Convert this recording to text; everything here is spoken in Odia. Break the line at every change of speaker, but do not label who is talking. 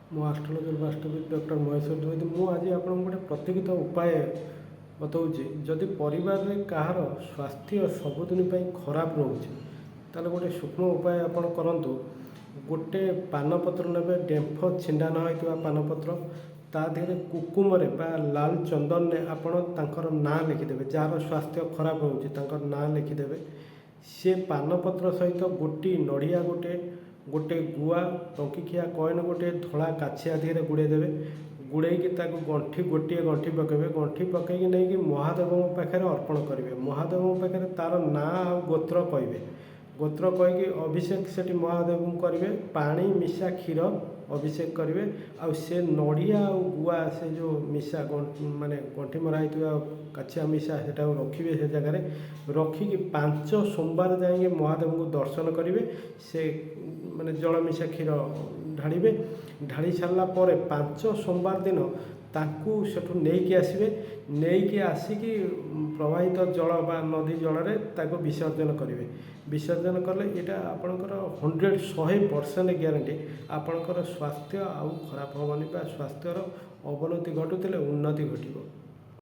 ମୁଁ ଆଷ୍ଟ୍ରୋଲୋଜର ବାସ୍ତବିକ ଡକ୍ଟର ମହେଶ୍ୱର ଦ୍ୱିବେଦୀ। ମୁଁ ଆଜି ଆପଣଙ୍କୁ ଗୋଟେ ପ୍ରତିକିତ ଉପାୟ ବତାଉଛି। ଯଦି ପରିବାରରେ କାହାର ସ୍ୱାସ୍ଥ୍ୟ ସବୁଦିନ ପାଇଁ ଖରାପ ରହୁଛି ତାହେଲେ ଗୋଟେ ସୂକ୍ଷ୍ମ ଉପାୟ ଆପଣ କରନ୍ତୁ। ଗୋଟେ ପାନପତ୍ର ନେବେ, ଡେମ୍ଫ ଛିଣ୍ଡା ନ ହୋଇଥିବା ପାନପତ୍ର, ତା ଦେହରେ କୁକୁମରେ ବା ଲାଲ ଚନ୍ଦନରେ ଆପଣ ତାଙ୍କର ନାଁ ଲେଖିଦେବେ। ଯାହାର ସ୍ୱାସ୍ଥ୍ୟ ଖରାପ ରହୁଛି ତାଙ୍କର ନାଁ ଲେଖିଦେବେ। ସେ ପାନପତ୍ର ସହିତ ନଡ଼ିଆ ଗୋଟେ ଗୁଆ, ଟଙ୍କିଖିଆ କଏନ୍ ଗୋଟେ ଧଳା କାଛିଆ ଦେହରେ ଗୁଡ଼େଇ ଦେବେ। ଗୁଡ଼େଇକି ତାକୁ ଗୋଟିଏ ଗଣ୍ଠି ପକାଇବେ। ଗଣ୍ଠି ପକାଇକି ନେଇକି ମହାଦେବଙ୍କ ପାଖରେ ଅର୍ପଣ କରିବେ। ମହାଦେବଙ୍କ ପାଖରେ ତା'ର ନାଁ ଆଉ ଗୋତ୍ର କହିବେ। ଗୋତ୍ର କହିକି ଅଭିଷେକ ସେଠି ମହାଦେବଙ୍କୁ କରିବେ। ପାଣି ମିଶା କ୍ଷୀର ଅଭିଷେକ କରିବେ। ଆଉ ସେ ନଡ଼ିଆ ଆଉ ଗୁଆ, ସେ ଯେଉଁ ମିଶା ମାନେ ଗଣ୍ଠି ମରା ହେଇଥିବା କାଛିଆ ମିଶା, ସେଟାକୁ ରଖିବେ ସେ ଜାଗାରେ। ରଖିକି 5 ସୋମବାର ଯାଇକି ମହାଦେବଙ୍କୁ ଦର୍ଶନ କରିବେ। ସେ ମାନେ ଜଳ ମିଶା କ୍ଷୀର ଢାଳିବେ। ଢାଳି ସାରିଲା ପରେ 5 ସୋମବାର ଦିନ ତାଙ୍କୁ ସେଠୁ ନେଇକି ଆସିବେ। ନେଇକି ଆସିକି ପ୍ରବାହିତ ଜଳ ବା ନଦୀ ଜଳରେ ତାକୁ ବିସର୍ଜନ କରିବେ। ବିସର୍ଜନ କଲେ ଏଇଟା ଆପଣଙ୍କର 100% ଗ୍ୟାରେଣ୍ଟି, ଆପଣଙ୍କର ସ୍ୱାସ୍ଥ୍ୟ ଆଉ ଖରାପ ହେବନି ବା ସ୍ୱାସ୍ଥ୍ୟର ଅବନତି ଘଟୁଥିଲେ ଉନ୍ନତି ଘଟିବ।